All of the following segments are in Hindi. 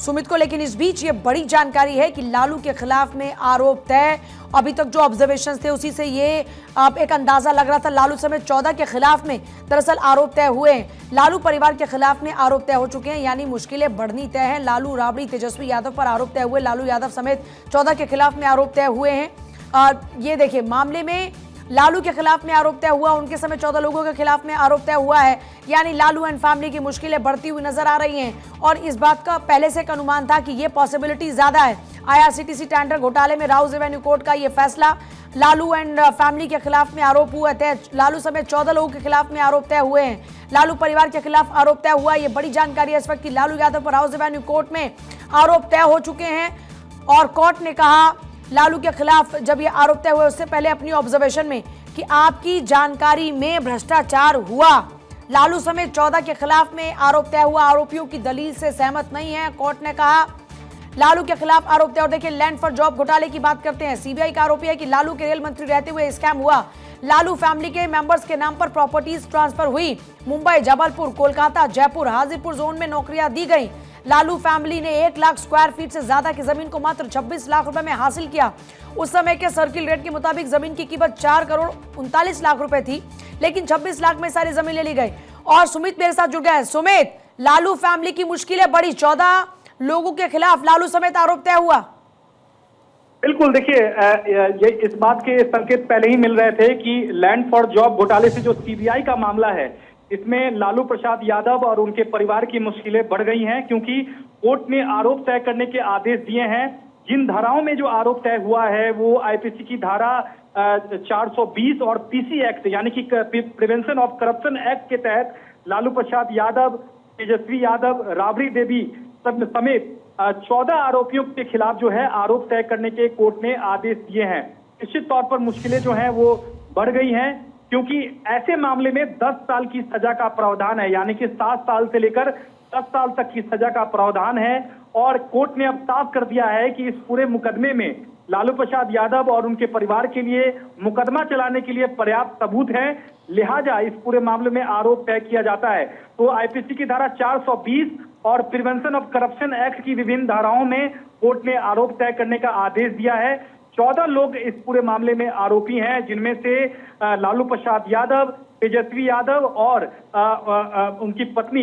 सुमित को। लेकिन इस बीच ये बड़ी जानकारी है कि लालू के खिलाफ में आरोप तय। अभी तक जो ऑब्जर्वेशन थे उसी से ये आप एक अंदाजा लग रहा था। लालू समेत 14 के खिलाफ में दरअसल आरोप तय हुए हैं। लालू परिवार के खिलाफ में आरोप तय हो चुके हैं, यानी मुश्किलें बढ़नी तय हैं। लालू, राबड़ी, तेजस्वी यादव पर आरोप तय हुए। लालू यादव समेत 14 के खिलाफ में आरोप तय हुए हैं। ये देखिए, मामले में लालू के खिलाफ में आरोप तय हुआ, उनके समेत 14 लोगों के खिलाफ में आरोप तय हुआ है। यानी लालू एंड फैमिली की मुश्किलें बढ़ती हुई नजर आ रही हैं। और इस बात का पहले से एक अनुमान था कि ये पॉसिबिलिटी ज्यादा है। IRCTC टेंडर घोटाले में राउज एवेन्यू कोर्ट का ये फैसला, लालू एंड फैमिली के खिलाफ में आरोप हुआ तय। लालू समेत 14 लोगों के खिलाफ में आरोप तय हुए हैं। लालू परिवार के खिलाफ आरोप तय हुआ। ये बड़ी जानकारी है इस वक्त की लालू यादव पर राउज एवेन्यू कोर्ट में आरोप तय हो चुके हैं। और कोर्ट ने कहा लालू के खिलाफ, जब ये आरोप तय हुए उससे पहले अपनी ऑब्जर्वेशन में, कि आपकी जानकारी में भ्रष्टाचार हुआ। लालू समेत 14 के खिलाफ में आरोप तय हुआ। आरोपियों की दलील से सहमत नहीं है, कोर्ट ने कहा। लालू के खिलाफ आरोप तय। और देखिए, लैंड फॉर जॉब घोटाले की बात करते हैं। CBI का आरोप है कि लालू के रेल मंत्री रहते हुए स्कैम हुआ। लालू फैमिली के मेंबर्स के नाम पर प्रॉपर्टीज ट्रांसफर हुई। मुंबई, जबलपुर, कोलकाता, जयपुर, हाजीपुर जोन में नौकरियां दी गई। लालू फैमिली ने 1 लाख स्क्वायर फीट से ज्यादा की जमीन को मात्र 26 लाख रुपए में हासिल किया। उस समय के सर्किल रेट के मुताबिक जमीन की कीमत 4 करोड़ 39 लाख रुपए थी, लेकिन 26 लाख में सारी जमीन ले ली गई। और सुमित मेरे साथ जुड़ गया है। सुमित, लालू फैमिली की मुश्किलें बड़ी, 14 लोगों के खिलाफ लालू समेत आरोप तय हुआ। बिल्कुल, देखिए, ये इस बात के संकेत पहले ही मिल रहे थे कि लैंड फॉर जॉब घोटाले से जो CBI का मामला है, इसमें लालू प्रसाद यादव और उनके परिवार की मुश्किलें बढ़ गई हैं, क्योंकि कोर्ट ने आरोप तय करने के आदेश दिए हैं। जिन धाराओं में जो आरोप तय हुआ है वो IPC की धारा 420 और PC एक्ट, यानी कि प्रिवेंशन ऑफ करप्शन एक्ट के तहत लालू प्रसाद यादव, तेजस्वी यादव, राबड़ी देवी समेत 14 आरोपियों के खिलाफ जो है आरोप तय करने के कोर्ट ने आदेश दिए हैं। निश्चित तौर पर मुश्किलें जो हैं वो बढ़ गई हैं, क्योंकि ऐसे मामले में 10 साल की सजा का प्रावधान है, यानी कि 7 साल से लेकर 10 साल तक की सजा का प्रावधान है। और कोर्ट ने अब साफ कर दिया है कि इस पूरे मुकदमे में लालू प्रसाद यादव और उनके परिवार के लिए मुकदमा चलाने के लिए पर्याप्त सबूत है, लिहाजा इस पूरे मामले में आरोप तय किया जाता है। तो IPC की धारा 420 और प्रिवेंशन ऑफ करप्शन एक्ट की विभिन्न धाराओं में कोर्ट ने आरोप तय करने का आदेश दिया है। 14 लोग इस पूरे मामले में आरोपी हैं, जिनमें से लालू प्रसाद यादव, तेजस्वी यादव और उनकी पत्नी,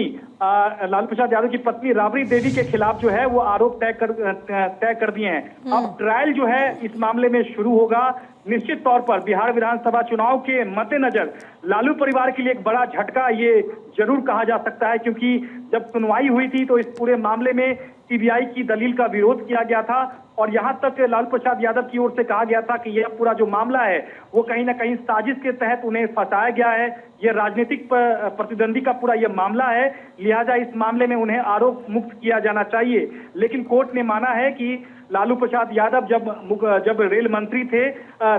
लालू प्रसाद यादव की पत्नी राबड़ी देवी के खिलाफ जो है वो आरोप तय कर दिए हैं। अब ट्रायल जो है इस मामले में शुरू होगा। निश्चित तौर पर बिहार विधानसभा चुनाव के मद्देनजर लालू परिवार के लिए एक बड़ा झटका ये जरूर कहा जा सकता है, क्योंकि जब सुनवाई हुई थी तो इस पूरे मामले में CBI की दलील का विरोध किया गया था और यहां तक लालू प्रसाद यादव की ओर से कहा गया था कि यह पूरा जो मामला है वो कहीं ना कहीं साजिश के तहत उन्हें फंसाया गया है, यह राजनीतिक प्रतिद्वंदी का पूरा यह मामला है, लिहाजा इस मामले में उन्हें आरोप मुक्त किया जाना चाहिए। लेकिन कोर्ट ने माना है कि लालू प्रसाद यादव जब रेल मंत्री थे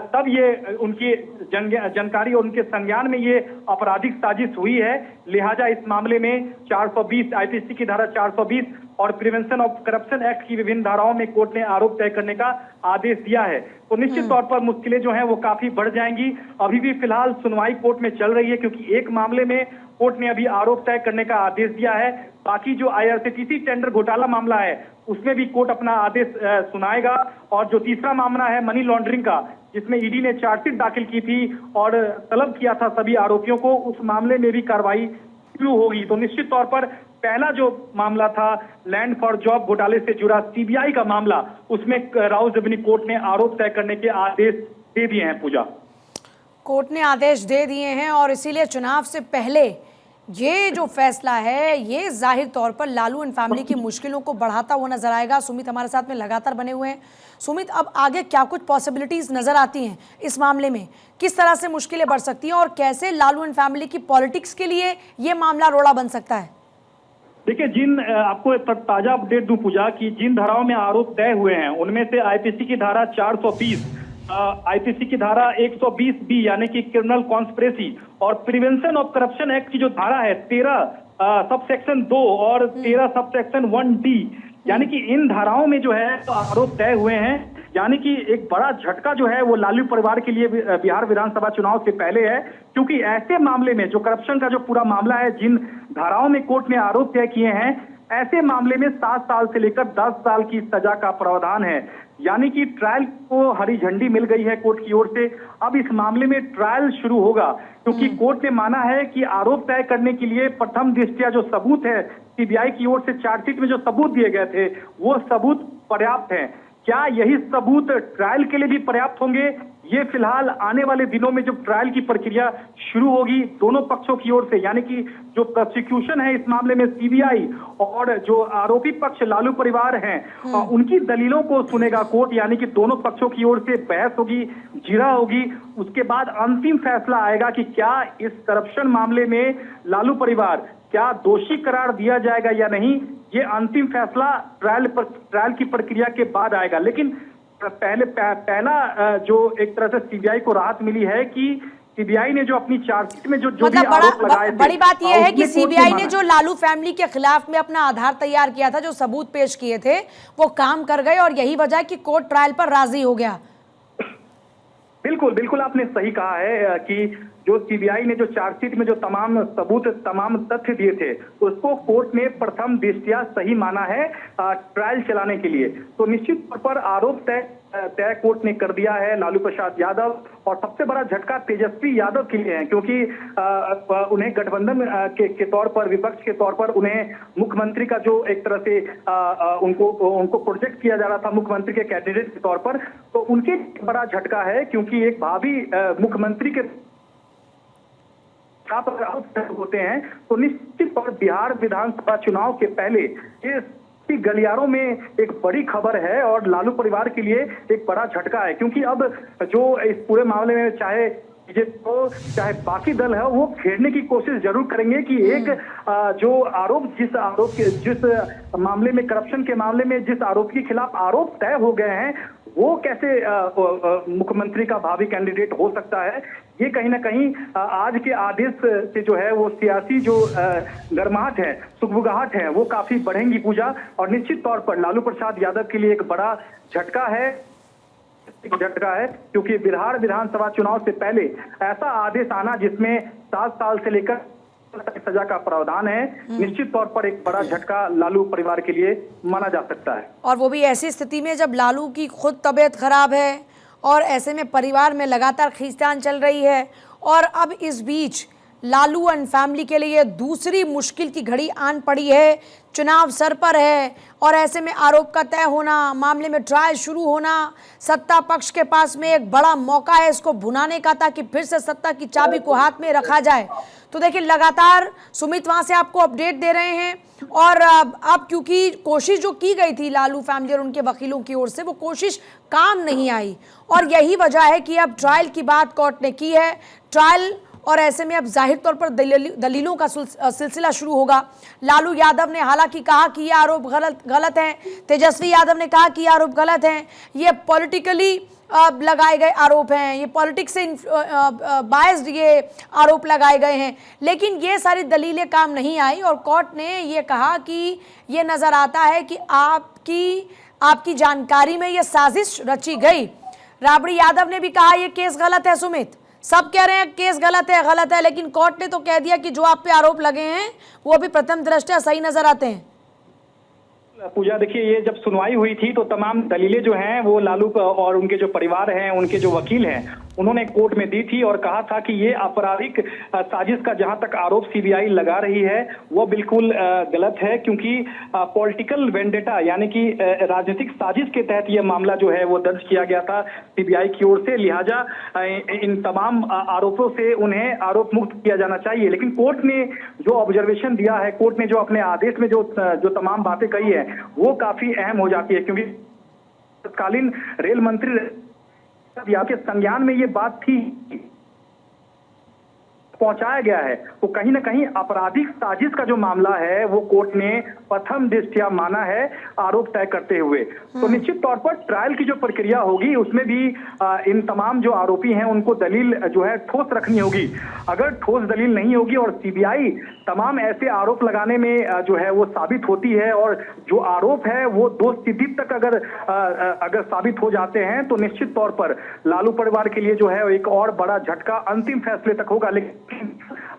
तब ये उनकी जानकारी और उनके संज्ञान में ये आपराधिक साजिश हुई है, लिहाजा इस मामले में 420 IPC की धारा 420 और प्रिवेंशन ऑफ करप्शन एक्ट की विभिन्न धाराओं में कोर्ट ने आरोप तय करने का आदेश दिया है। तो निश्चित तौर पर मुश्किलें जो हैं वो काफी बढ़ जाएंगी। अभी भी फिलहाल सुनवाई कोर्ट में चल रही है, क्योंकि एक मामले में कोर्ट ने अभी आरोप तय करने का आदेश दिया है। बाकी जो IRCTC टेंडर घोटाला मामला है उसमें भी कोर्ट अपना आदेश सुनाएगा। और जो तीसरा मामला है मनी लॉन्ड्रिंग का, जिसमें ED ने चार्जशीट दाखिल की थी और तलब किया था सभी आरोपियों को, उस मामले में भी कार्रवाई शुरू होगी। तो निश्चित तौर पर पहला जो मामला था लैंड फॉर जॉब घोटाले से जुड़ा CBI का मामला, उसमें राउज एवेन्यू कोर्ट ने आरोप तय करने के आदेश दे दिए हैं। पूजा, कोर्ट ने आदेश दे दिए हैं और इसीलिए चुनाव से पहले ये जो फैसला है ये जाहिर तौर पर लालू एंड फैमिली की मुश्किलों को बढ़ाता हुआ नजर आएगा। सुमित हमारे साथ में लगातार बने हुए हैं। सुमित, अब आगे क्या कुछ पॉसिबिलिटीज नजर आती हैं इस मामले में, किस तरह से मुश्किलें बढ़ सकती हैं और कैसे लालू एंड फैमिली की पॉलिटिक्स के लिए ये मामला रोड़ा बन सकता है? देखिए, आपको ताजा अपडेट दूं पूजा कि जिन धाराओं में आरोप तय हुए हैं उनमें से IPC की धारा 420, IPC की धारा 120B यानी कि क्रिमिनल कॉन्स्पिरेसी और प्रिवेंशन ऑफ करप्शन एक्ट की जो धारा है 13 सब सेक्शन 2 और 13 सब सेक्शन 1D, यानी कि इन धाराओं में जो है तो आरोप तय हुए हैं। यानी कि एक बड़ा झटका जो है वो लालू परिवार के लिए बिहार विधानसभा चुनाव से पहले है, क्योंकि ऐसे मामले में जो करप्शन का जो पूरा मामला है, जिन धाराओं में कोर्ट ने आरोप तय किए हैं, ऐसे मामले में 7 साल से लेकर 10 साल की सजा का प्रावधान है। यानी कि ट्रायल को हरी झंडी मिल गई है कोर्ट की ओर से। अब इस मामले में ट्रायल शुरू होगा, क्योंकि कोर्ट ने माना है कि आरोप तय करने के लिए प्रथम दृष्टया जो सबूत है सीबीआई की ओर से चार्जशीट में जो सबूत दिए गए थे वो सबूत पर्याप्त हैं। क्या यही सबूत ट्रायल के लिए भी पर्याप्त होंगे, ये फिलहाल आने वाले दिनों में जब ट्रायल की प्रक्रिया शुरू होगी दोनों पक्षों की ओर से, यानी कि जो प्रोसिक्यूशन है इस मामले में सीबीआई और जो आरोपी पक्ष लालू परिवार हैं उनकी दलीलों को सुनेगा कोर्ट। यानी कि दोनों पक्षों की ओर से बहस होगी, जिरा होगी, उसके बाद अंतिम फैसला आएगा कि क्या इस करप्शन मामले में लालू परिवार क्या दोषी करार दिया जाएगा या नहीं। ये अंतिम फैसला ट्रायल की प्रक्रिया के बाद आएगा। लेकिन पहला जो एक तरह से सीबीआई को राहत मिली है कि सीबीआई ने जो अपनी चार्जशीट में जो भी आरोप लगाए थे, बड़ी बात यह है कि सीबीआई ने जो लालू फैमिली के खिलाफ में अपना आधार तैयार किया था, जो सबूत पेश किए थे, वो काम कर गए और यही वजह है कि कोर्ट ट्रायल पर राजी हो गया। बिल्कुल बिल्कुल आपने सही कहा है कि जो सीबीआई ने जो चार्जशीट में जो तमाम सबूत तमाम तथ्य दिए थे उसको कोर्ट ने प्रथम दृष्टया सही माना है ट्रायल चलाने के लिए। तो निश्चित तौर पर आरोप तय कोर्ट ने कर दिया है लालू प्रसाद यादव। और सबसे बड़ा झटका तेजस्वी यादव के लिए है, क्योंकि उन्हें गठबंधन के तौर पर, विपक्ष के तौर पर उन्हें मुख्यमंत्री का जो एक तरह से उनको प्रोजेक्ट किया जा रहा था मुख्यमंत्री के कैंडिडेट के तौर पर, तो उनके बड़ा झटका है, क्योंकि एक भावी मुख्यमंत्री के होते हैं तो निश्चित तौर बिहार विधानसभा चुनाव के पहले ये गलियारों में एक बड़ी खबर है और लालू परिवार के लिए एक बड़ा झटका है। क्योंकि अब जो इस पूरे मामले में चाहे बीजेपी हो चाहे बाकी दल है वो घेरने की कोशिश जरूर करेंगे कि एक जो जिस मामले में, करप्शन के मामले में जिस आरोप के खिलाफ आरोप तय हो गए हैं वो कैसे मुख्यमंत्री का भावी कैंडिडेट हो सकता है। ये कहीं ना कहीं आज के आदेश से जो है वो सियासी जो गर्माहट है, सुगबुगाहट है, वो काफी बढ़ेंगी पूजा। और निश्चित तौर पर लालू प्रसाद यादव के लिए एक बड़ा झटका है, क्योंकि बिहार विधानसभा चुनाव से पहले ऐसा आदेश आना जिसमें 7 साल से लेकर सजा का प्रावधान है, निश्चित तौर पर एक बड़ा झटका लालू परिवार के लिए माना जा सकता है। और वो भी ऐसी स्थिति में जब लालू की खुद तबीयत खराब है और ऐसे में परिवार में लगातार खींचतान चल रही है, और अब इस बीच लालू एंड फैमिली के लिए दूसरी मुश्किल की घड़ी आन पड़ी है। चुनाव सर पर है और ऐसे में आरोप का तय होना, मामले में ट्रायल शुरू होना, सत्ता पक्ष के पास में एक बड़ा मौका है इसको भुनाने का, ताकि फिर से सत्ता की चाबी को हाथ में रखा जाए। तो देखिए लगातार सुमित वहां से आपको अपडेट दे रहे हैं। और अब क्योंकि कोशिश जो की गई थी लालू फैमिली और उनके वकीलों की ओर से, वो कोशिश काम नहीं आई, और यही वजह है कि अब ट्रायल की बात कोर्ट ने की है। ट्रायल, और ऐसे में अब जाहिर तौर पर दलीलों का सिलसिला शुरू होगा। लालू यादव ने हालांकि कहा कि ये आरोप गलत हैं, तेजस्वी यादव ने कहा कि ये आरोप गलत हैं, ये पॉलिटिकली लगाए गए आरोप हैं, ये पॉलिटिक्स से बायस्ड ये आरोप लगाए गए हैं। लेकिन ये सारी दलीलें काम नहीं आई और कोर्ट ने ये कहा कि ये नज़र आता है कि आपकी जानकारी में ये साजिश रची गई। राबड़ी यादव ने भी कहा ये केस गलत है। सुमित, सब कह रहे हैं केस गलत है, लेकिन कोर्ट ने तो कह दिया कि जो आप पे आरोप लगे हैं वो भी प्रथम दृष्टया सही नजर आते हैं। पूजा देखिए, ये जब सुनवाई हुई थी तो तमाम दलीलें जो हैं वो लालू और उनके जो परिवार हैं, उनके जो वकील हैं, उन्होंने कोर्ट में दी थी और कहा था कि ये आपराधिक साजिश का जहां तक आरोप सीबीआई लगा रही है वो बिल्कुल गलत है, क्योंकि पॉलिटिकल वेंडेटा यानी कि राजनीतिक साजिश के तहत ये मामला जो है वो दर्ज किया गया था सीबीआई की ओर से। लिहाजा इन तमाम आरोपों से उन्हें आरोप मुक्त किया जाना चाहिए। लेकिन कोर्ट ने जो ऑब्जर्वेशन दिया है, कोर्ट ने जो अपने आदेश में जो तमाम बातें कही है वो काफी अहम हो जाती है, क्योंकि तत्कालीन रेल मंत्री के संज्ञान में ये बात थी, पहुंचाया गया है। तो कहीं ना कहीं आपराधिक साजिश का जो मामला है वो कोर्ट ने प्रथम दृष्टया माना है आरोप तय करते हुए। तो निश्चित तौर पर ट्रायल की जो प्रक्रिया होगी उसमें भी इन तमाम जो आरोपी हैं उनको दलील जो है ठोस रखनी होगी। अगर ठोस दलील नहीं होगी और सीबीआई तमाम ऐसे आरोप लगाने में जो है वो साबित होती है और जो आरोप है वो दोष सिद्धि तक अगर साबित हो जाते हैं तो निश्चित तौर पर लालू परिवार के लिए जो है एक और बड़ा झटका अंतिम फैसले तक होगा। लेकिन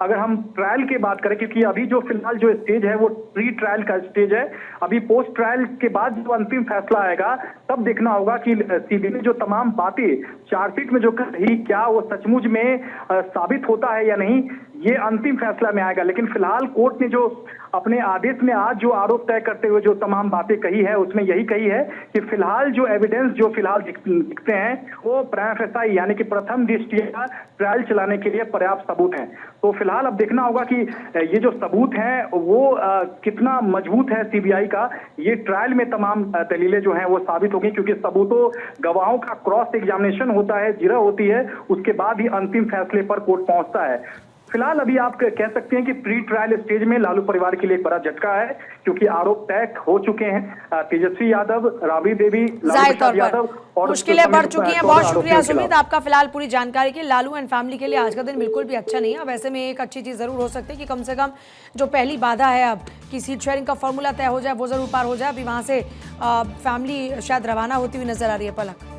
अगर हम ट्रायल की बात करें, क्योंकि अभी जो फिलहाल जो स्टेज है वो प्री ट्रायल का स्टेज है, अभी पोस्ट ट्रायल के बाद जो अंतिम फैसला आएगा तब देखना होगा कि सीबीआई ने जो तमाम बातें चार्जशीट में जो कही, क्या वो सचमुच में साबित होता है या नहीं, ये अंतिम फैसला में आएगा। लेकिन फिलहाल कोर्ट ने जो अपने आदेश में आज जो आरोप तय करते हुए जो तमाम बातें कही है, उसमें यही कही है कि फिलहाल जो एविडेंस जो फिलहाल दिखते हैं वो प्राइमा फेसाई यानी कि प्रथम दृष्टया ट्रायल चलाने के लिए पर्याप्त सबूत हैं। तो फिलहाल अब देखना होगा कि ये जो सबूत हैं वो कितना मजबूत है सीबीआई का, ये ट्रायल में तमाम दलीलें जो हैं वो साबित होगी, क्योंकि सबूतों गवाहों का क्रॉस एग्जामिनेशन होता है, जिरह होती है, उसके बाद ही अंतिम फैसले पर कोर्ट पहुंचता है। फिलहाल अभी आप कह सकते हैं कि प्री ट्रायल स्टेज में लालू परिवार के लिए एक बड़ा झटका है, क्योंकि आरोप तय हो चुके हैं। तेजस्वी यादव, राबड़ी देवी, लालू प्रसाद यादव और मुश्किलें बढ़ चुकी हैं। बहुत शुक्रिया सुमित आपका फिलहाल पूरी जानकारी के लिए। लालू एंड फैमिली के लिए आज का दिन बिल्कुल भी अच्छा नहीं है। अब ऐसे में एक अच्छी चीज जरूर हो सकती है कि कम से कम जो पहली बाधा है अब कि सीट शेयरिंग का फॉर्मूला तय हो जाए, वो जरूर पार हो जाए। अभी वहां से फैमिली शायद रवाना होती हुई नजर आ रही है। पलक।